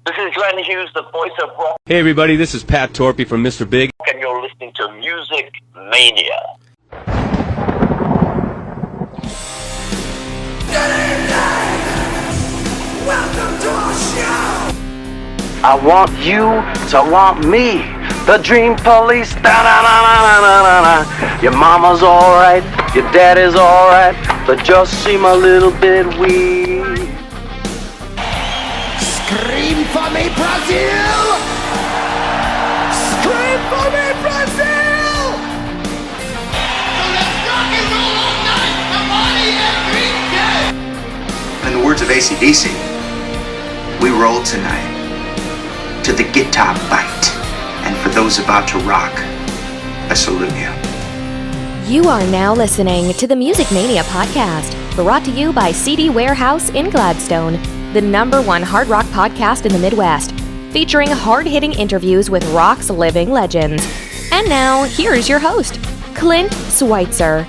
This is Glenn Hughes, the voice of rock. Hey everybody, this is Pat Torpy from Mr. Big. And you're listening to Music Mania. Good evening! Welcome to our show! I want you to want me. The Dream Police. Da-da-da-da-da-da-da. Your mama's alright, your daddy's alright, but just seem a little bit weak. Scream for me, Brazil! Scream for me, Brazil! So let's rock and roll all night, the party every day! In the words of AC/DC, we roll tonight to the guitar bite. And for those about to rock, I salute you. You are now listening to the Music Mania podcast, brought to you by CD Warehouse in Gladstone, the #1 hard rock podcast in the Midwest, featuring hard-hitting interviews with rock's living legends. And now, here is your host, Clint Switzer.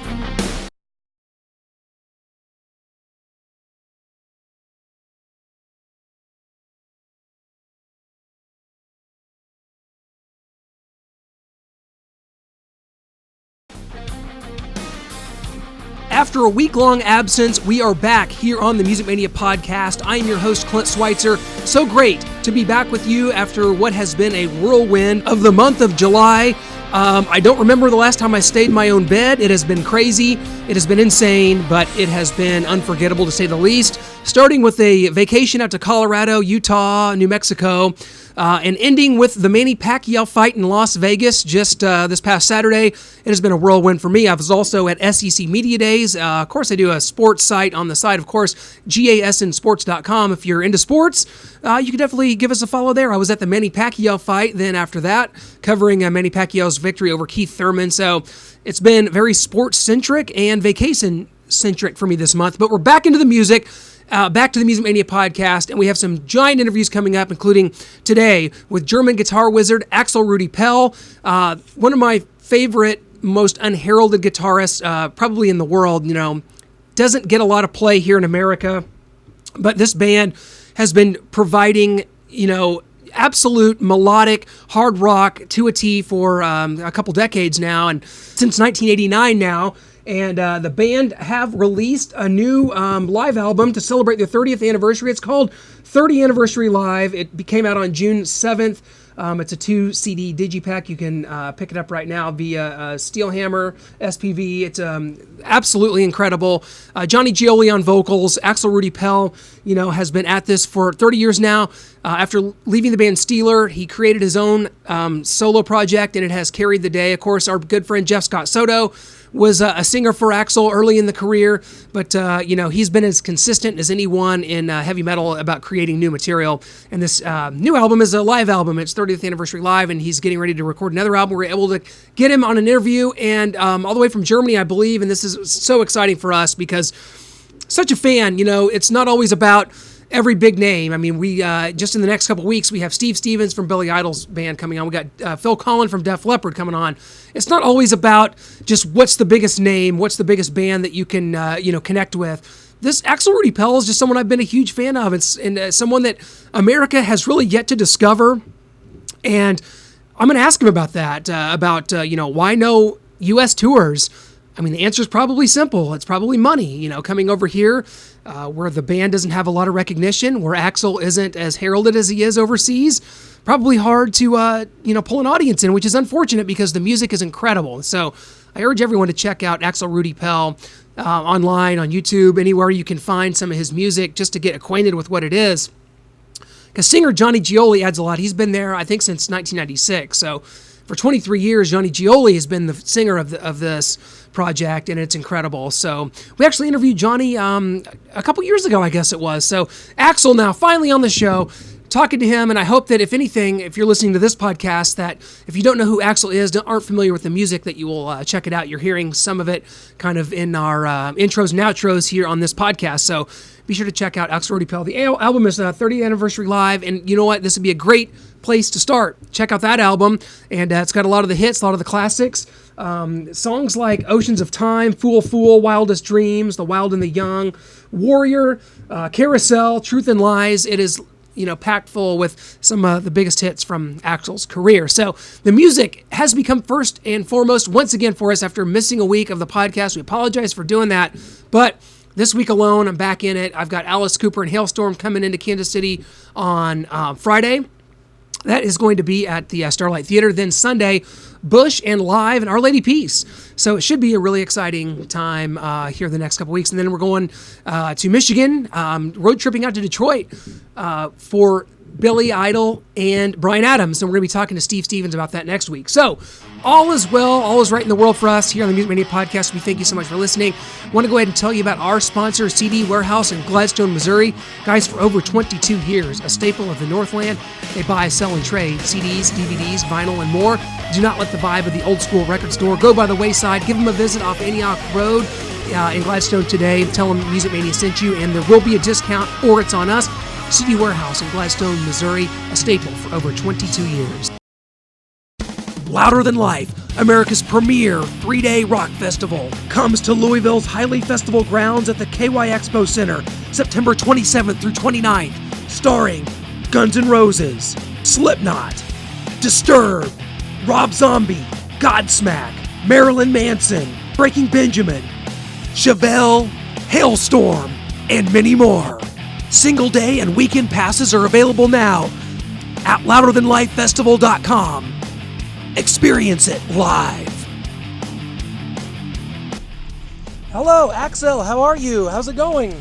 After a week-long absence, we are back here on the Music Mania podcast. I am your host, Clint Switzer. So great to be back with you after what has been a whirlwind of the month of July. I don't remember the last time I stayed in my own bed. It has been crazy. It has been insane, but it has been unforgettable to say the least. Starting with a vacation out to Colorado, Utah, New Mexico, and ending with the Manny Pacquiao fight in Las Vegas just this past Saturday. It has been a whirlwind for me. I was also at SEC Media Days. Of course, I do a sports site on the side, of course, gasnsports.com. If you're into sports, you can definitely give us a follow there. I was at the Manny Pacquiao fight, then after that, covering Manny Pacquiao's victory over Keith Thurman. So it's been very sports-centric and vacation-centric for me this month. But we're back into the music. Back to the Music Mania podcast, and we have some giant interviews coming up, including today with German guitar wizard Axel Rudi Pell, one of my favorite, most unheralded guitarists probably in the world. You know, doesn't get a lot of play here in America, but this band has been providing, you know, absolute melodic hard rock to a T for a couple decades now, and since 1989 now. And the band have released a new live album to celebrate their 30th anniversary. It's called 30 Anniversary Live. It came out on June 7th. It's a 2-CD digipack. You can pick it up right now via Steelhammer, SPV. It's absolutely incredible. Johnny Gioli on vocals. Axel Rudi Pell, you know, has been at this for 30 years now. After leaving the band Steeler, he created his own solo project, and it has carried the day. Of course, our good friend Jeff Scott Soto was a singer for Axel early in the career, but you know, he's been as consistent as anyone in heavy metal about creating new material. And this new album is a live album. It's 30th Anniversary Live, and he's getting ready to record another album. We're able to get him on an interview, and all the way from Germany, I believe, and this is so exciting for us because such a fan, you know, it's not always about every big name. I mean, we just in the next couple weeks, we have Steve Stevens from Billy Idol's band coming on. We got Phil Collin from Def Leppard coming on. It's not always about just what's the biggest name, what's the biggest band that you can you know, connect with. This Axel Rudi Pell is just someone I've been a huge fan of. It's someone that America has really yet to discover, and I'm going to ask him about that. You know, why no U.S. tours? I mean, the answer is probably simple. It's probably money. You know, coming over here where the band doesn't have a lot of recognition, where Axel isn't as heralded as he is overseas, probably hard to, you know, pull an audience in, which is unfortunate because the music is incredible. So I urge everyone to check out Axel Rudi Pell online, on YouTube, anywhere you can find some of his music just to get acquainted with what it is. Because singer Johnny Gioli adds a lot. He's been there, I think, since 1996. So for 23 years, Johnny Gioli has been the singer of this project, and it's incredible. So we actually interviewed Johnny a couple years ago, I guess it was. So Axel now finally on the show, talking to him, and I hope that if anything, if you're listening to this podcast, that if you don't know who Axel is, aren't familiar with the music, that you will check it out. You're hearing some of it kind of in our intros and outros here on this podcast. So be sure to check out Axel Rudi Pell. The album is 30th Anniversary Live, and you know what? This would be a great place to start. Check out that album, and it's got a lot of the hits, a lot of the classics. Songs like Oceans of Time, Fool Fool, Wildest Dreams, The Wild and the Young, Warrior, Carousel, Truth and Lies. It is packed full with some of the biggest hits from Axel's career. So the music has become first and foremost once again for us after missing a week of the podcast. We apologize for doing that, but this week alone, I'm back in it. I've got Alice Cooper and Hailstorm coming into Kansas City on Friday. That is going to be at the Starlight Theater. Then Sunday, Bush and Live and Our Lady Peace. So it should be a really exciting time here the next couple weeks. And then we're going to Michigan, road tripping out to Detroit for Billy Idol and Bryan Adams. And we're going to be talking to Steve Stevens about that next week. So all is well, all is right in the world for us here on the Music Mania Podcast. We thank you so much for listening. I want to go ahead and tell you about our sponsor, CD Warehouse in Gladstone, Missouri. Guys, for over 22 years, a staple of the Northland. They buy, sell, and trade CDs, DVDs, vinyl, and more. Do not let the vibe of the old school record store go by the wayside. Give them a visit off Antioch Road in Gladstone today. Tell them Music Mania sent you, and there will be a discount, or it's on us. CD Warehouse in Gladstone, Missouri, a staple for over 22 years. Louder Than Life, America's premier 3-day rock festival, comes to Louisville's Hiley Festival grounds at the KY Expo Center, September 27th through 29th, starring Guns N' Roses, Slipknot, Disturbed, Rob Zombie, Godsmack, Marilyn Manson, Breaking Benjamin, Chevelle, Hailstorm, and many more. Single day and weekend passes are available now at louderthanlifefestival.com. Experience it live. Hello, Axel. How are you? How's it going?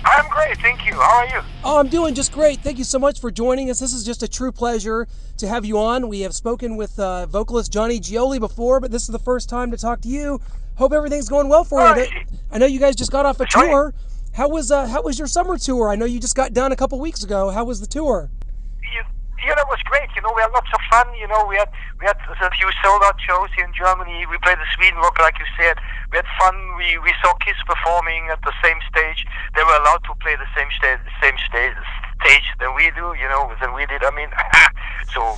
I'm great, thank you. How are you? Oh, I'm doing just great. Thank you so much for joining us. This is just a true pleasure to have you on. We have spoken with vocalist Johnny Gioli before, but this is the first time to talk to you. Hope everything's going well for you. I know you guys just got off a tour. How was your summer tour? I know you just got done a couple weeks ago. How was the tour? Yeah, that was great. We had lots of fun. We had a few sold-out shows here in Germany. We played the Sweden Rock, like you said. We had fun. We saw Kiss performing at the same stage. They were allowed to play the same stage than we do. Than we did. I mean, so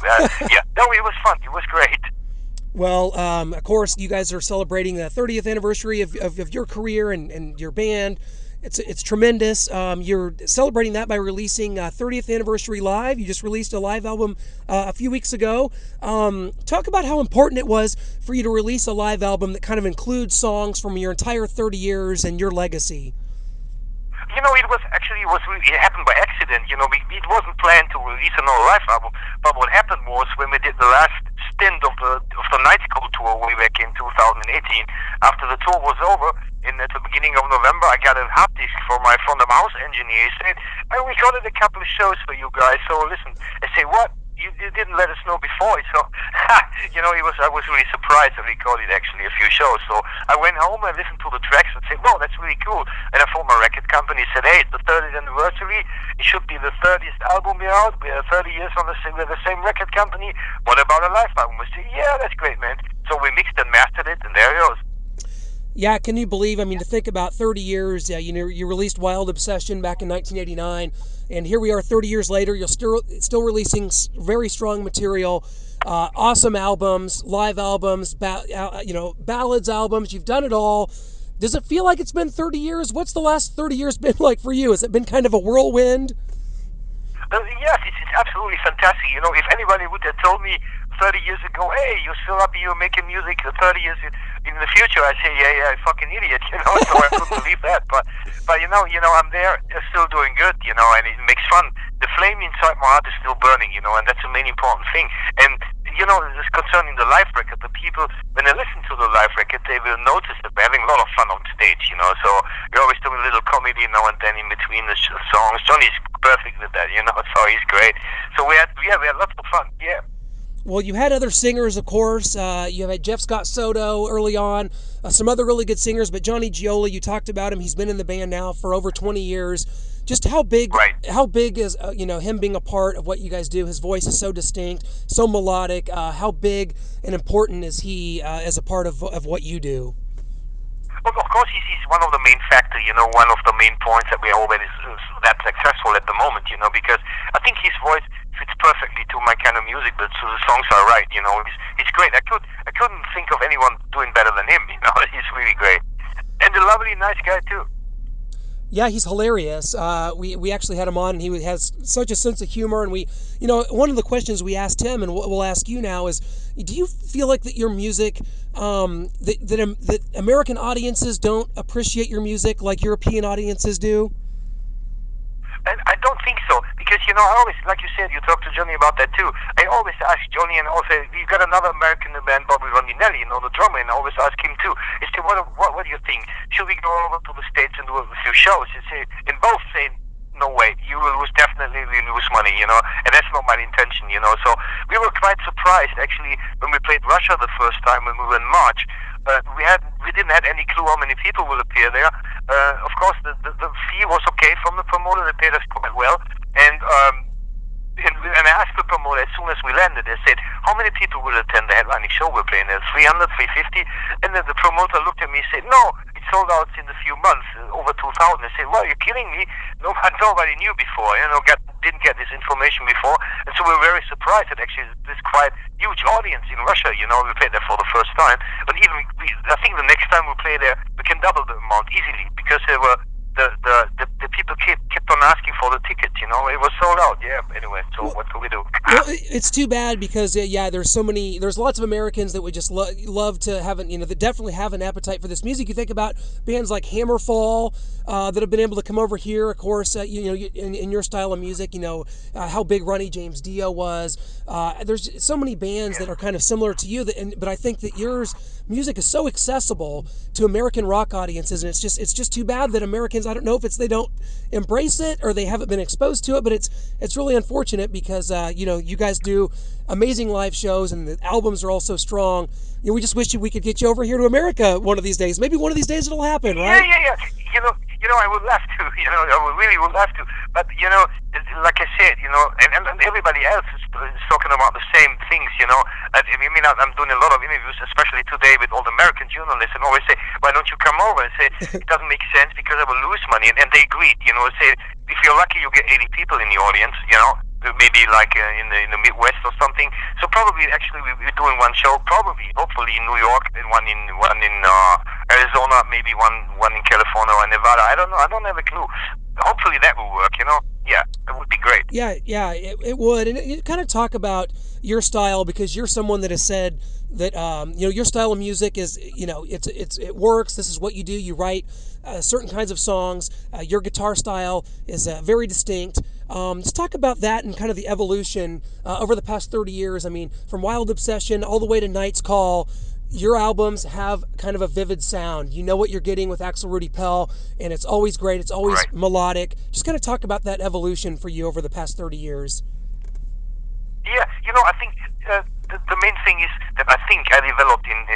yeah, no, it was fun. It was great. Well, of course, you guys are celebrating the 30th anniversary of your career and your band. It's tremendous. You're celebrating that by releasing 30th Anniversary Live. You just released a live album a few weeks ago. Talk about how important it was for you to release a live album that kind of includes songs from your entire 30 years and your legacy. It happened by accident. It wasn't planned to release another live album. But what happened was when we did the last stint of the Night School tour way back in 2018, after the tour was over, at the beginning of November, I got a hard disk from my front-of-house engineer. He said, I recorded a couple of shows for you guys, so listen. I say, what? You didn't let us know before. So, I was really surprised. I recorded actually a few shows. So I went home and listened to the tracks and said, wow, that's really cool. And I phoned my record company and said, hey, it's the 30th anniversary. It should be the 30th album we're out. We're 30 years on the same record company. What about a live album? I said, yeah, that's great, man. So we mixed and mastered it, and there it goes. Yeah, can you believe, to think about 30 years, you released Wild Obsession back in 1989, and here we are 30 years later, you're still releasing very strong material, awesome albums, live albums, ballads albums, you've done it all. Does it feel like it's been 30 years? What's the last 30 years been like for you? Has it been kind of a whirlwind? Yes, it's absolutely fantastic. If anybody would have told me 30 years ago, hey, you're still up here making music 30 years in the future, I say, yeah, fucking idiot, so I couldn't believe that. But I'm there, still doing good, and it makes fun. The flame inside my heart is still burning, and that's the main important thing. And, this concerning the live record, the people, when they listen to the live record, they will notice that we're having a lot of fun on stage, so we're always doing a little comedy now and then in between the songs. Johnny's perfect with that, so he's great. So we had lots of fun, yeah. Well, you had other singers, of course. You had Jeff Scott Soto early on, some other really good singers, but Johnny Gioli, you talked about him. He's been in the band now for over 20 years. Just how big is him being a part of what you guys do? His voice is so distinct, so melodic. How big and important is he as a part of what you do? Well, of course, he's one of the main factors, one of the main points that we're already that successful at the moment, because I think his voice fits perfectly to my kind of music, but so the songs are right, it's great. I couldn't think of anyone doing better than him, he's really great. And a lovely, nice guy, too. Yeah, he's hilarious. We actually had him on, and he has such a sense of humor. And we, one of the questions we asked him, and we'll ask you now, is, do you feel like that your music, that American audiences don't appreciate your music like European audiences do? I don't think so, because I always, like you said, you talked to Johnny about that too. I always ask Johnny, and also you got another American in the band, Bobby Rondinelli, the drummer, and I always ask him too. Is what do you think? Should we go over to the States and do a few shows? And both say, no way, you will definitely lose money, and that's not my intention, So we were quite surprised actually when we played Russia the first time when we were in March. We didn't have any clue how many people will appear there. Of course, the fee was okay from the promoter. They paid us quite well, and I asked the promoter as soon as we landed. They said, "How many people will attend the headlining show we're playing there? 300, 350?" And then the promoter looked at me and said, "No, it sold out in a few months, over 2,000." I said, "Well, you're kidding me? Nobody knew before. Didn't get this information before." And so we were very surprised that actually this quite huge audience in Russia. We played there for the first time. But even I think the next time we play there, we can double the amount easily, because there were the people kept on asking for the tickets. It was sold out. Yeah. Anyway, so what can we do? Well, it's too bad because there's lots of Americans that would just love to have that definitely have an appetite for this music. You think about bands like Hammerfall that have been able to come over here. Of course, in your style of music, how big Ronnie James Dio was. There's so many bands that are kind of similar to you. But I think that yours music is so accessible to American rock audiences, and it's just too bad that Americans, I don't know if they don't embrace it or they haven't been exposed to it, but it's really unfortunate because you guys do amazing live shows and the albums are all so strong. We just wish we could get you over here to America one of these days. Maybe one of these days it'll happen, right? Yeah. I would love to. I really would love to. But like I said, and everybody else is talking about the same things. I'm doing a lot of interviews, especially today, with all the American journalists, and always say, "Why don't you come over?" And say, "It doesn't make sense because I will lose money." And they agreed. Say, if you're lucky, you get 80 people in the audience. Maybe like in the Midwest or something. So probably, actually, we're doing one show, hopefully in New York, and one in Arizona, maybe one in California or Nevada. I don't know. I don't have a clue. Hopefully that will work. Yeah, it would be great. Yeah, it would. And you kind of talk about your style because you're someone that has said that your style of music is it works. This is what you do. You write certain kinds of songs. Your guitar style is very distinct. Let's talk about that and kind of the evolution over the past 30 years. I mean, from Wild Obsession all the way to Night's Call, your albums have kind of a vivid sound. You know what you're getting with Axel Rudi Pell, and it's always great. It's always melodic. Just kind of talk about that evolution for you over the past 30 years. Yeah, I think the main thing is that I think I developed in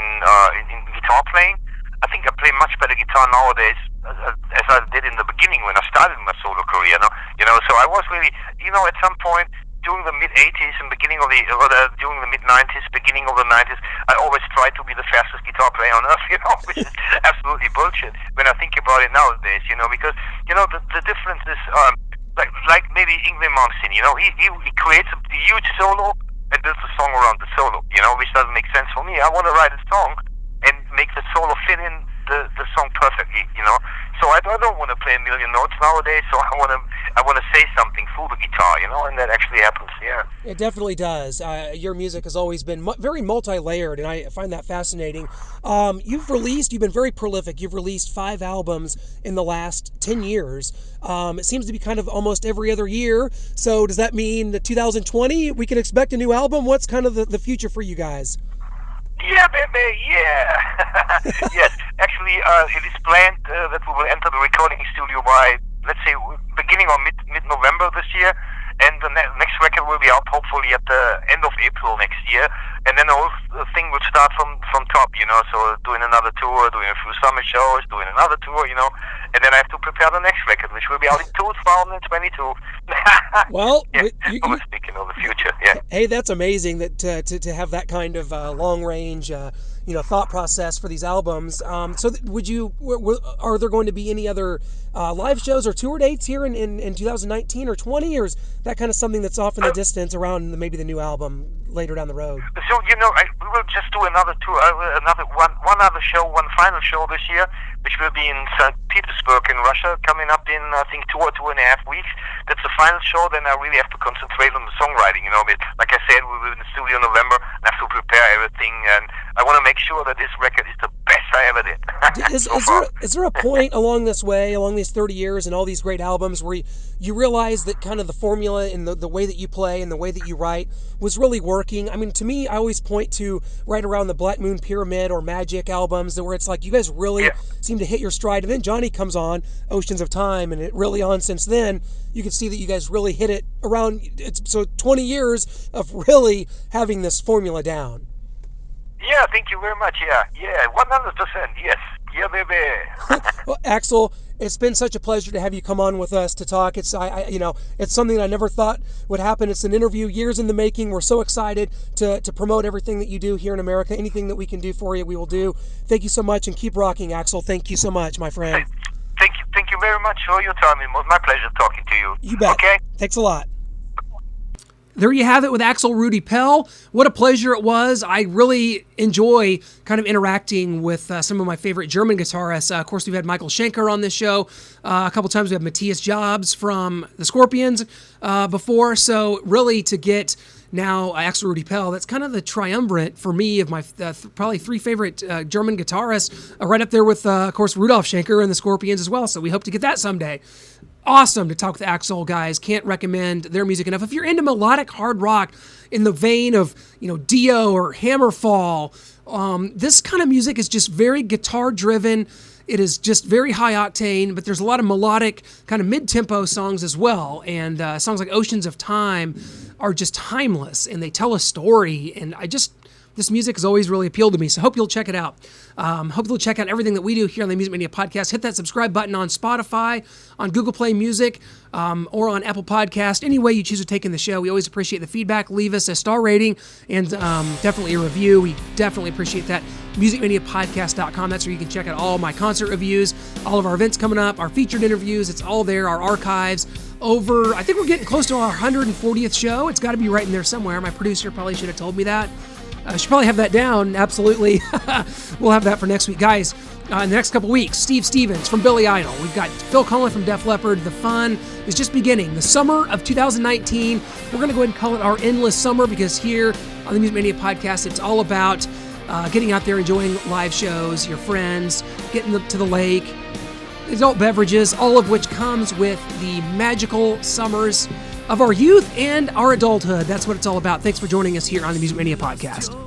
guitar playing. I think I play much better guitar nowadays as I did in the beginning when I started my solo career. So I was really, at some point during the mid-'80s and during the mid-'90s, beginning of the '90s, I always tried to be the fastest guitar player on earth, which is absolutely bullshit when I think about it nowadays, because, the difference is, like maybe Yngwie Malmsteen, he creates a huge solo and builds a song around the solo, which doesn't make sense for me. I want to write a song and make the solo fit in the song perfectly, So I don't want to play a million notes nowadays. So I want to say something through the guitar, and that actually happens. Yeah. It definitely does. Your music has always been very multi-layered, and I find that fascinating. You've been very prolific. You've released 5 albums in the last 10 years. It seems to be kind of almost every other year. So does that mean that 2020 we can expect a new album? What's kind of the future for you guys? Yeah, baby, yeah. Yes, actually, it is planned that we will enter the recording studio by, let's say, beginning or mid-November this year, and the next record will be out hopefully at the end of April next year, and then the whole thing will start from top, so doing another tour, doing a few summer shows, doing another tour, and then I have to prepare the next record, which will be out in 2022. Well, yeah, speaking of the future, yeah. Hey, that's amazing that to have that kind of long range, thought process for these albums. Are there going to be any other live shows or tour dates here in 2019 or 20, or is that kind of something that's off in the distance around maybe the new album later down the road? So we will just do another tour, one other show, one final show this year, which will be in St. Petersburg in Russia, coming up in I think 2 or 2.5 weeks. That's the final show. Then I really have to concentrate on the songwriting. Like I said, we will in the studio in November and have to prepare everything, and I want to make sure that this record is the best I ever did. Is there a point along this way, along these 30 years and all these great albums, where you realize that kind of the formula and the way that you play and the way that you write was really working? I mean, to me, I always point to right around the Black Moon Pyramid or Magic albums, where it's like you guys really seem to hit your stride, and then Johnny comes on, Oceans of Time, and it really on since then. You can see that you guys really hit it around. So 20 years of really having this formula down. Yeah, thank you very much. Yeah, 100%. Yes, yeah, baby. Well, Axel, it's been such a pleasure to have you come on with us to talk. It's it's something that I never thought would happen. It's an interview years in the making. We're so excited to promote everything that you do here in America. Anything that we can do for you, we will do. Thank you so much, and keep rocking, Axel. Thank you so much, my friend. Thank you very much for your time. It was my pleasure talking to you. You bet. Okay. Thanks a lot. There you have it with Axel Rudi Pell. What a pleasure it was. I really enjoy kind of interacting with some of my favorite German guitarists. Of course, we've had Michael Schenker on this show. A couple times we had Matthias Jobs from the Scorpions before. So really to get now Axel Rudi Pell, that's kind of the triumvirate for me of my probably 3 favorite German guitarists, right up there with, of course, Rudolf Schenker and the Scorpions as well. So we hope to get that someday. Awesome to talk with Axel, guys. Can't recommend their music enough. If you're into melodic hard rock in the vein of, Dio or Hammerfall, this kind of music is just very guitar driven. It is just very high octane, but there's a lot of melodic kind of mid-tempo songs as well. And songs like Oceans of Time are just timeless, and they tell a story. And this music has always really appealed to me, so hope you'll check it out. Hope you'll check out everything that we do here on the Music Mania Podcast. Hit that subscribe button on Spotify, on Google Play Music, or on Apple Podcast. Any way you choose to take in the show, we always appreciate the feedback. Leave us a star rating and definitely a review. We definitely appreciate that. MusicManiaPodcast.com. That's where you can check out all my concert reviews, all of our events coming up, our featured interviews. It's all there, our archives. I think we're getting close to our 140th show. It's got to be right in there somewhere. My producer probably should have told me that. I should probably have that down. Absolutely. We'll have that for next week. Guys, in the next couple weeks, Steve Stevens from Billy Idol. We've got Phil Collin from Def Leppard. The fun is just beginning. The summer of 2019. We're going to go ahead and call it our endless summer, because here on the Music Mania Podcast, it's all about getting out there, enjoying live shows, your friends, getting to the lake, adult beverages, all of which comes with the magical summers of our youth and our adulthood. That's what it's all about. Thanks for joining us here on the Music Mania Podcast.